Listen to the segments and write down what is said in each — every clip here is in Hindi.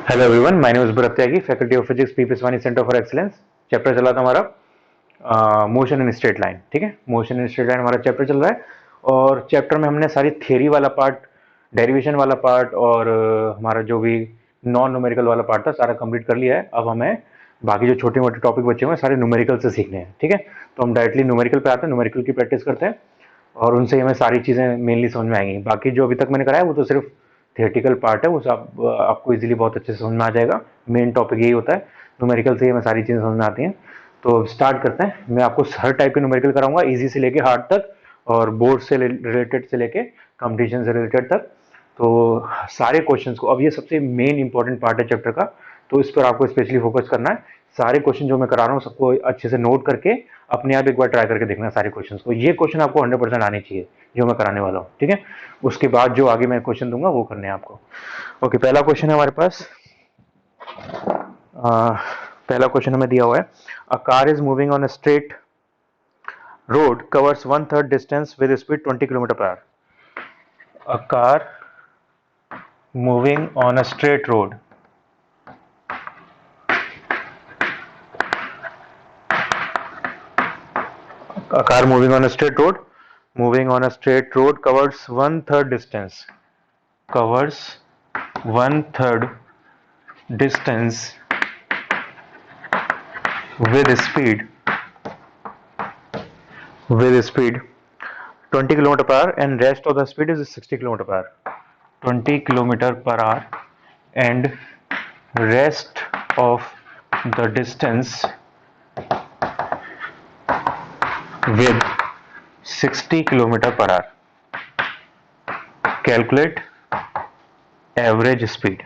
Hello everyone, my name is Bharat Tyagi, faculty of physics, PPS वानी सेंटर फॉर एक्सीलेंस। चैप्टर चला था हमारा मोशन इन स्ट्रेट लाइन। ठीक है, मोशन इन स्ट्रेट लाइन हमारा चैप्टर चल रहा है और चैप्टर में हमने सारी थ्योरी वाला पार्ट, डेरिवेशन वाला पार्ट और हमारा जो भी नॉन न्यूमेरिकल वाला पार्ट था सारा कंप्लीट कर लिया है। अब हमें बाकी जो छोटे मोटे टॉपिक बचे हुए हैं सारे न्यूमेरिकल से सीखने हैं। ठीक है, तो हम डायरेक्टली न्यूमेरिकल पे आते हैं, न्यूमेरिकल की प्रैक्टिस करते हैं और उनसे ही हमें सारी चीज़ें मेनली समझ में आएंगी। बाकी जो अभी तक मैंने कराया वो तो सिर्फ थियोरेटिकल पार्ट है, वो सब आपको इजीली बहुत अच्छे से समझ में आ जाएगा। मेन टॉपिक यही होता है, न्यूमेरिकल से ही हमें सारी चीज़ें समझ में आती हैं। तो स्टार्ट करते हैं। मैं आपको हर टाइप के न्यूमेरिकल कराऊंगा, इजी से लेके हार्ड तक और बोर्ड से रिलेटेड से लेके कंपटीशन से रिलेटेड तक। तो सारे क्वेश्चंस को, अब ये सबसे मेन इंपॉर्टेंट पार्ट है चैप्टर का, तो इस पर आपको स्पेशली फोकस करना है। सारे क्वेश्चन जो मैं करा रहा हूँ सबको अच्छे से नोट करके अपने आप एक बार ट्राई करके देखना सारे क्वेश्चंस को। ये क्वेश्चन आपको 100% आने चाहिए जो मैं कराने वाला हूँ। ठीक है, उसके बाद जो आगे मैं क्वेश्चन दूंगा वो करने हैं आपको। ओके, पहला क्वेश्चन है हमारे पास। पहला क्वेश्चन हमें दिया हुआ है, a car is moving on a straight road covers 1/3 distance with speed 20 kilometre per hour. A car moving on a straight road a car moving on a straight road covers 1/3 distance, covers 1/3 distance with speed 20 kilometer per hour and rest of the speed is 60 kilometer per hour. 20 kilometer per hour and rest of the distance with 60 kilometer per hour. Calculate average speed.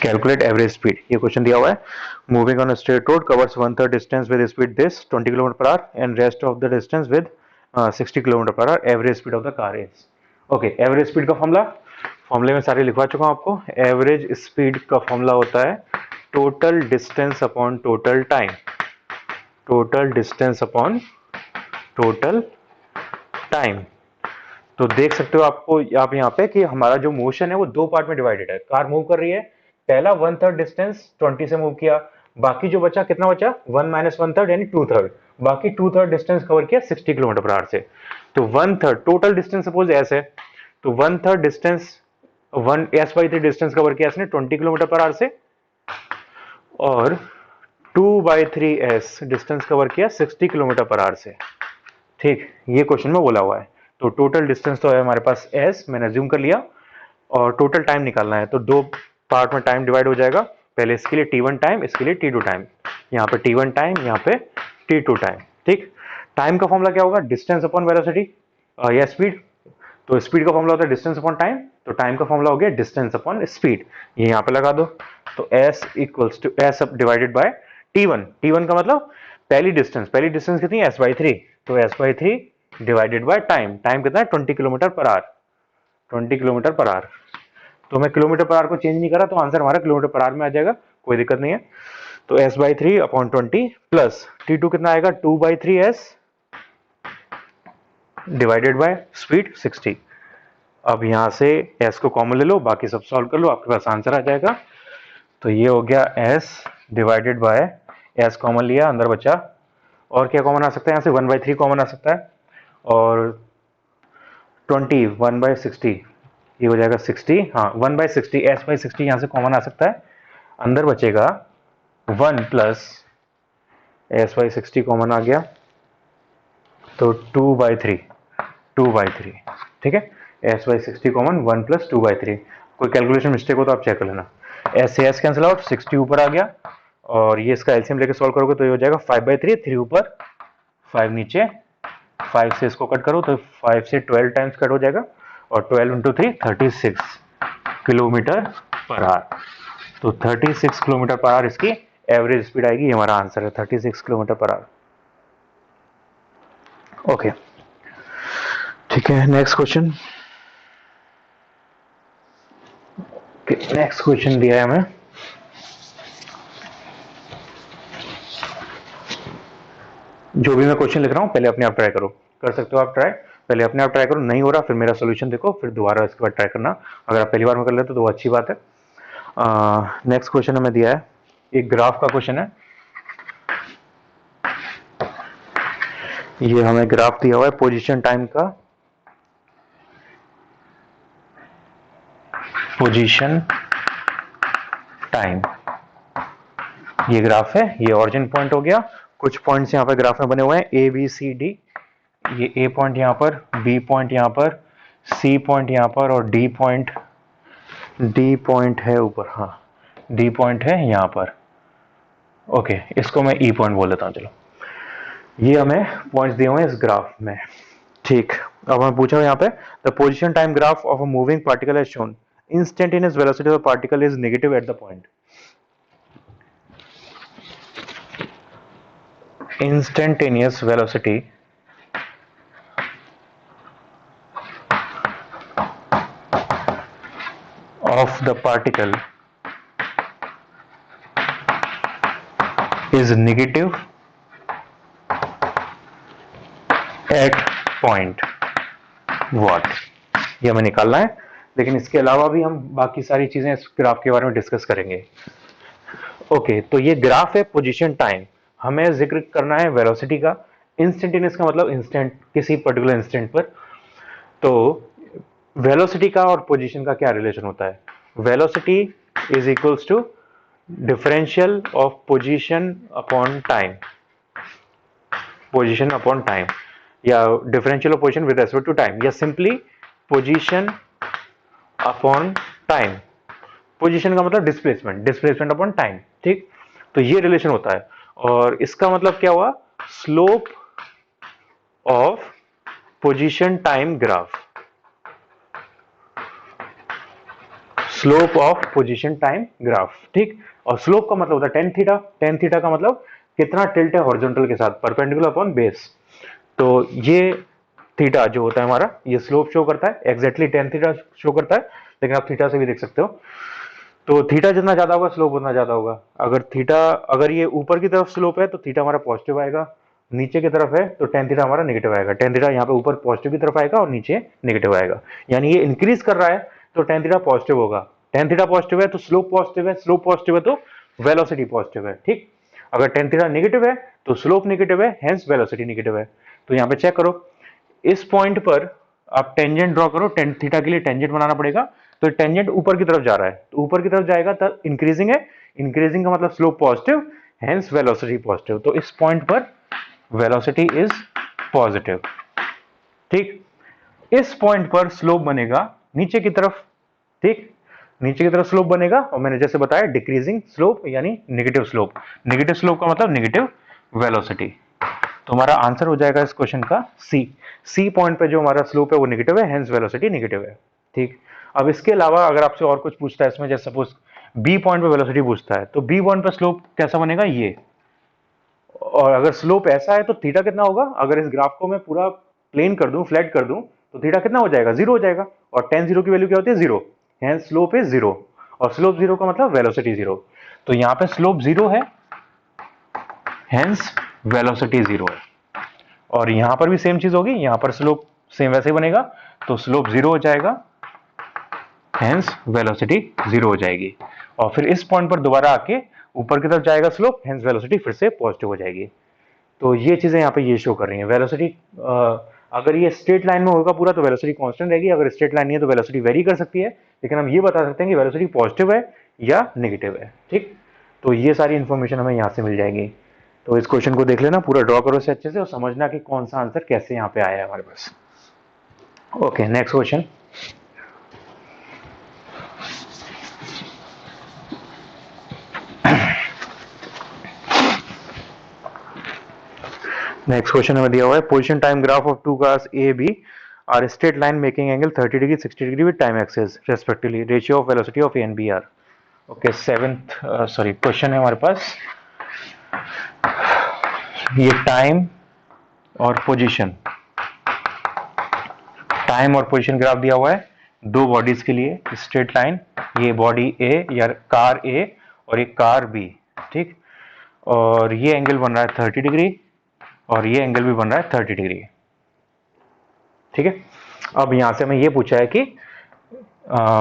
Calculate average speed, ये क्वेश्चन दिया हुआ है। Moving on a straight road covers 1/3 distance with speed this 20 kilometre per hour and rest of the distance with 60 kilometre per hour. Average speed of the car is. Okay, average speed का फॉर्मूले में सारे लिखवा चुका हूं आपको। एवरेज स्पीड का फॉर्मूला होता है total distance upon total time. Total distance upon total time. तो देख सकते हो आपको आप यहाँ पे कि हमारा जो मोशन है वो दो पार्ट में डिवाइडेड है। कार मूव कर रही है, पहला 1/3 डिस्टेंस 20 से मूव किया, बाकी जो बचा कितना बचा 1 - 1/3 यानी 2/3, बाकी 2/3 डिस्टेंस कवर किया 60 किलोमीटर पर आवर से। तो 1/3 टोटल डिस्टेंस सपोज ऐसे, तो 1/3 डिस्टेंस 1s/3 डिस्टेंस कवर किया इसने 20 किलोमीटर पर आवर से और 2/3s डिस्टेंस कवर किया 60 किलोमीटर पर आवर से। ठीक, ये क्वेश्चन में बोला हुआ है। तो टोटल डिस्टेंस तो है हमारे पास s, मैंने अज्यूम कर लिया, और टोटल टाइम निकालना है तो दो पार्ट में टाइम डिवाइड हो जाएगा। पहले इसके लिए t1 टाइम, इसके लिए t2 टाइम। यहाँ पे t1 टाइम, यहाँ पे t2 टाइम। ठीक, टाइम का फॉर्मूला क्या होगा, डिस्टेंस अपॉन वेलोसिटी या स्पीड। तो स्पीड का फॉर्मूला होता है डिस्टेंस अपॉन टाइम, तो टाइम का फॉर्मूला हो गया डिस्टेंस अपॉन स्पीड। ये यहाँ पे लगा दो, तो s equals to s divided by t1। t1 का मतलब पहली डिस्टेंस कितनी है s/3, तो s/3 divided by time. Time कितना है 20 kilometre per hour. 20 kilometre per hour, तो मैं किलोमीटर पर आवर को चेंज नहीं करा तो आंसर हमारा किलोमीटर पर आवर में आ जाएगा, कोई दिक्कत नहीं है। तो s/3 अपॉन 20 प्लस t2 कितना आएगा 2/3s डिवाइडेड बाय स्पीड 60। अब यहां से s को कॉमन ले लो, बाकी सब सॉल्व कर लो, आपके पास आंसर आ जाएगा। तो ये हो गया s divided bye s common लिया, अंदर बचा, और क्या कॉमन आ सकता है यहाँ से 1/3 कॉमन आ सकता है, और 20 1/60 ये हो जाएगा 60। हाँ 1/60 s/60 यहाँ से कॉमन आ सकता है, अंदर बचेगा 1 प्लस s/60 कॉमन आ गया तो 2/3। ठीक है, s/60 कॉमन 1 प्लस 2/3। कोई कैलकुलेशन मिस्टेक हो तो आप चेक कर लेना। s से s कैंसिल आउट, 60 ऊपर आ गया, और ये इसका एलसीएम लेके सॉल्व करोगे तो ये हो जाएगा 5/3, 3 ऊपर 5 नीचे, 5 से इसको कट करो तो 5 से 12 टाइम्स कट हो जाएगा, और 12 × 3 36 किलोमीटर पर आवर। तो 36 किलोमीटर पर आवर इसकी एवरेज स्पीड आएगी। ये हमारा आंसर है 36 किलोमीटर पर आवर। ओके, ठीक है, नेक्स्ट क्वेश्चन। नेक्स्ट क्वेश्चन दिया है हमें, जो भी मैं क्वेश्चन लिख रहा हूं पहले अपने आप ट्राई करो, कर सकते हो आप ट्राई। पहले अपने आप ट्राई करो, नहीं हो रहा फिर मेरा सोल्यूशन देखो, फिर दोबारा इसके बाद ट्राई करना। अगर आप पहली बार में कर लेते तो वो अच्छी बात है। नेक्स्ट क्वेश्चन हमें दिया है, एक ग्राफ का क्वेश्चन है। ये हमें ग्राफ दिया हुआ है पोजीशन टाइम का, पोजीशन टाइम, ये ग्राफ है। ये ओरिजिन पॉइंट हो गया, कुछ पॉइंट्स यहाँ पर ग्राफ में बने हुए हैं ए बी सी डी। ये ए पॉइंट यहाँ पर, बी पॉइंट यहाँ पर, सी पॉइंट यहाँ पर और डी पॉइंट है ऊपर, हाँ डी पॉइंट है यहाँ पर। ओके, इसको मैं ई पॉइंट बोल देता हूँ। चलो, ये हमें पॉइंट्स दिए हुए हैं इस ग्राफ में। ठीक, अब हमें पूछा यहाँ पे the position time graph of a moving particle has shown instantaneous velocity of the particle is negative at the point. Instantaneous velocity of the particle is negative at point what, ये हमें निकालना है। लेकिन इसके अलावा भी हम बाकी सारी चीजें इस ग्राफ के बारे में डिस्कस करेंगे। ओके, तो ये ग्राफ है पोजीशन टाइम, हमें जिक्र करना है वेलोसिटी का। इंस्टेंटेनियस का मतलब इंस्टेंट, किसी पर्टिकुलर इंस्टेंट पर। तो वेलोसिटी का और पोजीशन का क्या रिलेशन होता है? Velocity is equals to differential of position upon time, position upon time, या differential of position with respect to time, या simply position upon time. Position का मतलब डिस्प्लेसमेंट, डिस्प्लेसमेंट अपॉन टाइम। ठीक, तो ये रिलेशन होता है। और इसका मतलब क्या हुआ? Slope of position time graph, slope of position time graph. ठीक, और स्लोप का मतलब होता है टेन थीटा। टेन थीटा का मतलब कितना टिल्ट है हॉरिजॉन्टल के साथ, परपेंडिकुलर अपॉन बेस। तो ये थीटा जो होता है हमारा, ये स्लोप शो करता है, एग्जैक्टली टेन थीटा शो करता है, लेकिन आप थीटा से भी देख सकते हो। तो थीटा जितना ज्यादा होगा स्लोप उतना ज्यादा होगा। अगर ये ऊपर की तरफ स्लोप है तो थीटा हमारा पॉजिटिव आएगा, नीचे की तरफ है तो टेन थीटा हमारा नेगेटिव आएगा। टेन थीटा यहाँ पे ऊपर पॉजिटिव की तरफ आएगा और नीचे नेगेटिव आएगा, यानी ये इंक्रीज कर रहा है तो टेन थीटा पॉजिटिव होगा। टेन थीटा पॉजिटिव है तो स्लोप पॉजिटिव है, स्लोप पॉजिटिव है तो वेलोसिटी पॉजिटिव है। ठीक, अगर टेन थीटा नेगेटिव है तो स्लोप नेगेटिव है, हेंस वेलोसिटी नेगेटिव है। तो यहाँ पे चेक करो, इस पॉइंट पर आप टेंजेंट ड्रॉ करो, टेन थीटा के लिए टेंजेंट बनाना पड़ेगा। तो टेंजेंट ऊपर की तरफ जा रहा है, तो ऊपर की तरफ जाएगा तब इंक्रीजिंग है, इंक्रीजिंग का मतलब slope positive, hence velocity positive. तो इस पॉइंट पर वेलोसिटी इज पॉजिटिव। ठीक, इस पॉइंट पर स्लोप बनेगा नीचे की तरफ। ठीक, नीचे की तरफ स्लोप बनेगा, और मैंने जैसे बताया डिक्रीजिंग स्लोप यानी नेगेटिव स्लोप। नेगेटिव स्लोप का मतलब नेगेटिव वेलोसिटी। तो हमारा आंसर हो जाएगा इस क्वेश्चन का सी। सी पॉइंट पे जो हमारा स्लोप है वो नेगेटिव है, हेंस वेलोसिटी नेगेटिव है। ठीक, अब इसके अलावा अगर आपसे और कुछ पूछता है इसमें, जैसे सपोज बी पॉइंट पे वेलोसिटी पूछता है, तो बी पॉइंट पे स्लोप कैसा बनेगा ये, और अगर स्लोप ऐसा है तो थीटा कितना होगा? अगर इस ग्राफ को मैं पूरा प्लेन कर दूं, फ्लैट कर दूं, तो थीटा कितना हो जाएगा? जीरो हो जाएगा। और टेन जीरो की वैल्यू क्या होती है? Zero, hence slope is zero. और स्लोप जीरो का मतलब वेलोसिटी जीरो। तो यहाँ पे स्लोप जीरो है, हेंस वेलोसिटी जीरो है। और यहां पर भी सेम चीज होगी, यहां पर स्लोप सेम वैसे ही बनेगा, तो स्लोप जीरो हो जाएगा, हेंस वेलोसिटी जीरो हो जाएगी। और फिर इस पॉइंट पर दोबारा आके ऊपर की तरफ जाएगा स्लोप, हेंस वेलोसिटी फिर से पॉजिटिव हो जाएगी। तो ये चीजें यहाँ पे ये शो कर रही हैं। वेलोसिटी अगर ये स्ट्रेट लाइन में होगा पूरा तो वेलोसिटी कांस्टेंट रहेगी, अगर स्ट्रेट लाइन नहीं है तो वेलोसिटी वेरी कर सकती है, लेकिन हम ये बता सकते हैं कि वेलोसिटी पॉजिटिव है या नेगेटिव है। ठीक, तो ये सारी इंफॉर्मेशन हमें यहाँ से मिल जाएगी। तो इस क्वेश्चन को देख लेना, पूरा ड्रॉ करो इसे अच्छे से और समझना कि कौन सा आंसर कैसे यहाँ पे आया है हमारे पास। Okay, next question. Next question हमें दिया हुआ है position time graph of two cars A B are straight line making angle 30 degree 60 degree with time axis respectively, ratio of velocity of A and B are. Okay, question है हमारे पास, ये टाइम और पोजीशन, टाइम और पोजीशन ग्राफ दिया हुआ है दो बॉडीज के लिए, स्ट्रेट लाइन, ये बॉडी ए या कार ए और एक कार बी। ठीक, और ये एंगल बन रहा है 30 डिग्री और ये एंगल भी बन रहा है 30 डिग्री। ठीक है। अब यहाँ से हमें ये पूछा है कि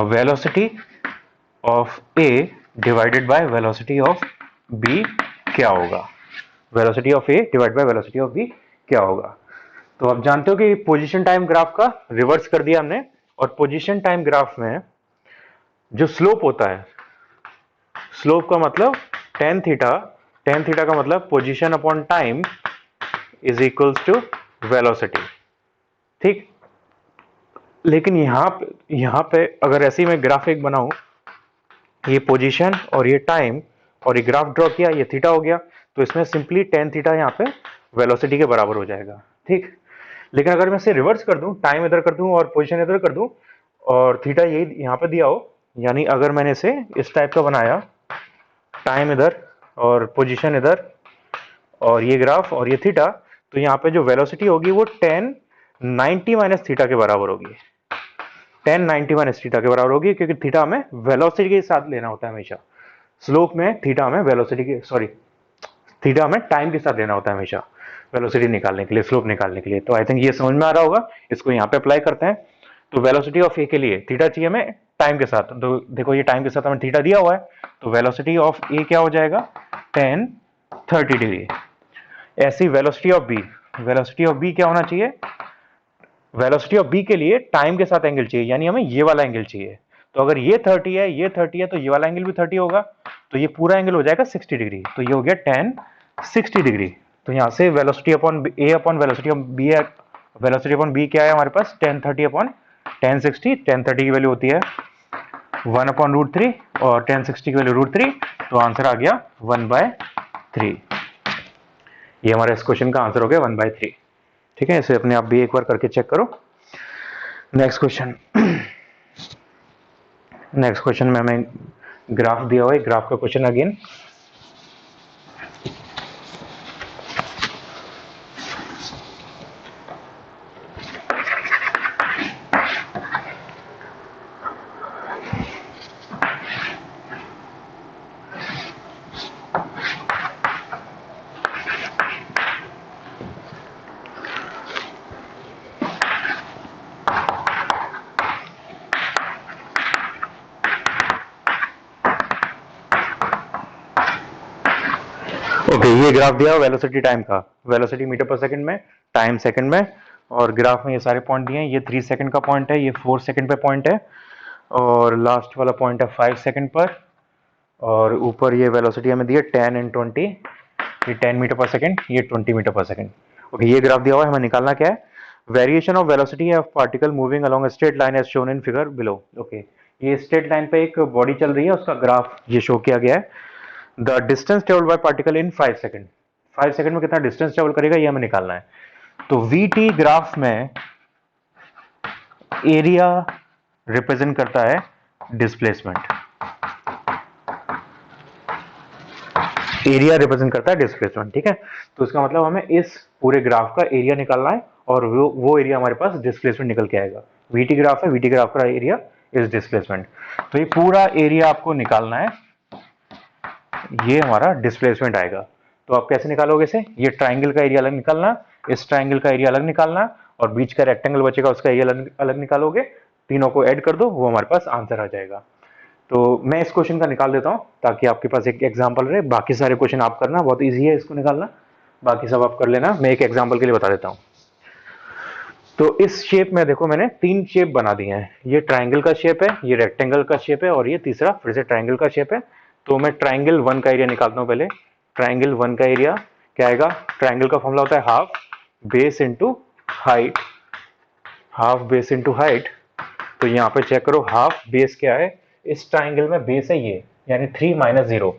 velocity of A divided by velocity of B क्या होगा। Velocity of A divide by velocity of B क्या होगा। तो आप जानते हो कि पोजीशन टाइम ग्राफ का रिवर्स कर दिया हमने, और पोजीशन टाइम ग्राफ में जो स्लोप होता है, स्लोप का मतलब टेन थीटा, टेन थीटा का मतलब position upon time is equals to velocity. ठीक, लेकिन यहां पे अगर ऐसे ही मैं ग्राफिक बनाऊं, ये पोजीशन और ये टाइम और ये ग्राफ ड्रॉ किया, ये थीटा हो गया, तो इसमें सिंपली टेन थीटा यहाँ पे वेलोसिटी के बराबर हो जाएगा। ठीक, लेकिन अगर मैं इसे रिवर्स कर दूं, टाइम इधर कर दूं और पोजीशन इधर कर दूं, और थीटा यही यहाँ पे दिया हो, यानी अगर मैंने इसे इस टाइप का बनाया, टाइम इधर और पोजीशन इधर और ये ग्राफ और ये थीटा, तो यहाँ पे जो वेलोसिटी होगी वो 1090 माइनस थीटा के बराबर होगी। 1090 माइनस थीटा के बराबर होगी, क्योंकि थीटा हमें वेलोसिटी के साथ लेना होता है हमेशा। स्लोप में थीटा हमें वेलोसिटी के थीटा हमें टाइम के साथ लेना होता है हमेशा, वेलोसिटी निकालने के लिए, स्लोप निकालने के लिए। तो आई थिंक ये समझ में आ रहा होगा, इसको यहाँ पे अप्लाई करते हैं। तो वेलोसिटी ऑफ ए के लिए थीटा चाहिए हमें टाइम के साथ, तो देखो ये टाइम के साथ हमें थीटा दिया हुआ है, तो वेलोसिटी ऑफ ए क्या हो जाएगा 1030 डिग्री। ऐसी velocity of B, velocity of B क्या होना चाहिए, वेलोसिटी ऑफ बी के लिए टाइम के साथ एंगल चाहिए, यानी हमें ये वाला एंगल चाहिए। तो अगर ये 30 है, ये 30 है, तो ये वाला एंगल भी 30 होगा, तो ये पूरा एंगल हो जाएगा 60 डिग्री। तो ये हो गया 1060 डिग्री। तो यहाँ से velocity upon A upon velocity of B है, वेलोसिटी अपॉन बी क्या है हमारे पास 1030 अपॉन 1060। 1030 की वैल्यू होती है 1 अपॉन √3 और 1060 की वैल्यू √3, तो आंसर आ गया 1/3। ये हमारे इस क्वेश्चन का आंसर हो गया 1/3। ठीक है, इसे अपने आप भी एक बार करके चेक करो। नेक्स्ट क्वेश्चन, नेक्स्ट क्वेश्चन में हमें ग्राफ दिया हुआ है, ग्राफ का क्वेश्चन अगेन। ओके, ये ग्राफ दिया वेलोसिटी टाइम का, वेलोसिटी मीटर पर सेकंड में, टाइम सेकंड में, और ग्राफ में ये सारे पॉइंट दिए हैं। ये 3 सेकंड का पॉइंट है, ये 4 सेकंड पे पॉइंट है, और लास्ट वाला पॉइंट है 5 सेकंड पर, और ऊपर ये वेलोसिटी हमें दी है 10 एंड 20, ये 10 मीटर पर सेकंड, ये 20 मीटर पर सेकंड। ओके, ये ग्राफ दिया हुआ है, हमें निकालना क्या है, variation of velocity of particle moving along a straight line as shown in figure below. Okay, ये स्ट्रेट लाइन पे एक बॉडी चल रही है, उसका ग्राफ ये शो किया गया है। The distance travelled by particle in 5 second, 5 second में कितना डिस्टेंस ट्रेवल करेगा ये हमें निकालना है। तो वीटी ग्राफ में एरिया रिप्रेजेंट करता है डिस्प्लेसमेंट, एरिया रिप्रेजेंट करता है डिस्प्लेसमेंट। ठीक है, तो इसका मतलब हमें इस पूरे ग्राफ का एरिया निकालना है, और वो एरिया हमारे पास डिस्प्लेसमेंट निकल के आएगा। वीटी ग्राफ है, वीटी ग्राफ का एरिया इज डिस्प्लेसमेंट, तो ये पूरा एरिया आपको निकालना है, ये हमारा डिस्प्लेसमेंट आएगा। तो आप कैसे निकालोगे इसे, ये ट्राइंगल का एरिया अलग निकालना, इस ट्राइंगल का एरिया अलग निकालना, और बीच का रेक्टेंगल बचेगा उसका एरिया अलग निकालोगे, तीनों को ऐड कर दो, वो हमारे पास आंसर आ जाएगा। तो मैं इस क्वेश्चन का निकाल देता हूं ताकि आपके पास एक एग्जांपल रहे। बाकी सारे क्वेश्चन आप करना, बहुत इजी है इसको निकालना, बाकी सब आप कर लेना। मैं एक एग्जांपल के लिए बता देता हूं। तो इस शेप में देखो मैंने 3 शेप बना दिए हैं, ये ट्राइंगल का शेप है, ये रेक्टेंगल का शेप है, और ये तीसरा फिर से ट्राइंगल का शेप है। तो मैं ट्राइंगल 1 का एरिया निकालता हूं पहले। ट्राइंगल 1 का एरिया क्या आएगा, ट्राइंगल का फॉर्मूला होता है half base into height, half base into height. तो यहाँ पे चेक करो हाफ बेस क्या है, इस ट्राइंगल में बेस है ये, यानी 3 माइनस 0,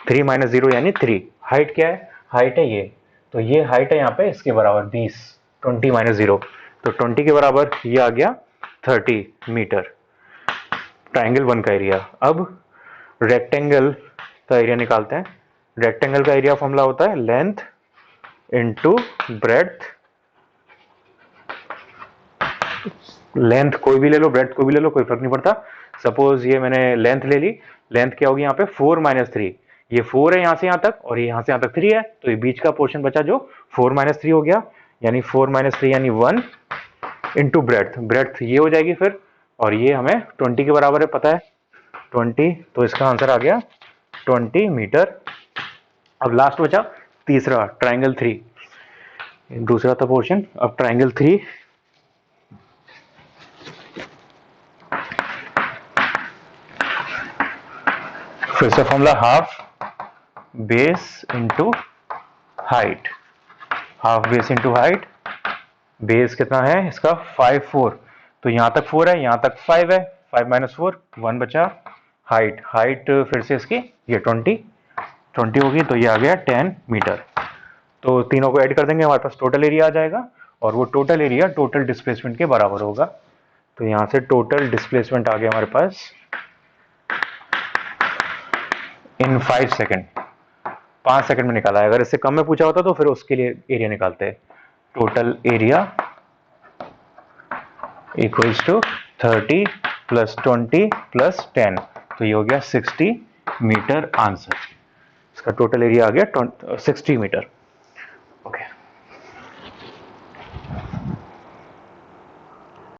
3 माइनस 0 यानी 3। हाइट क्या है, हाइट है ये, तो ये हाइट है यहाँ पे इसके बराबर 20, 20 माइनस 0, तो 20 के बराबर ये आ गया 30 मीटर, ट्राइंगल 1 का एरिया। अब रेक्टेंगल का एरिया निकालते हैं। रेक्टेंगल का एरिया फॉर्मूला होता है लेंथ इंटू ब्रेड्थ, लेंथ कोई भी ले लो, ब्रेड्थ कोई भी ले लो, कोई फर्क नहीं पड़ता। सपोज ये मैंने लेंथ ले ली, लेंथ क्या होगी यहाँ पे 4 माइनस 3, ये 4 है यहाँ से यहाँ तक, और ये यहाँ से यहाँ तक 3 है, तो ये बीच का पोर्शन बचा जो 4 माइनस 3 हो गया, यानी 4 माइनस 3 यानी 1, इनटू ब्रेड्थ, ब्रेड्थ ये हो जाएगी फिर, और ये हमें 20 के बराबर है पता है 20, तो इसका आंसर आ गया 20 मीटर। अब लास्ट बचा तीसरा ट्राइंगल 3, दूसरा था पोर्शन, अब ट्राइंगल 3। फिर से formula half base into height, half base into height, base कितना है इसका 5 4, तो यहाँ तक 4 है, यहाँ तक 5 है, 5 माइनस 4 1 बचा, हाइट, हाइट फिर से इसकी ये 20 होगी, तो ये आ गया 10 मीटर। तो तीनों को ऐड कर देंगे, हमारे पास टोटल एरिया आ जाएगा, और वो टोटल एरिया टोटल डिस्प्लेसमेंट के बराबर होगा। तो यहाँ से टोटल डिस्प्लेसमेंट आ गया हमारे पास इन 5 सेकेंड, 5 सेकेंड में निकाला है। अगर इससे कम में पूछा होता तो फिर उसके लिए एरिया निकालते हैं। Total area equals to 30 plus 20 plus 10, तो ये हो गया 60 मीटर आंसर। इसका टोटल एरिया आ गया 60 मीटर।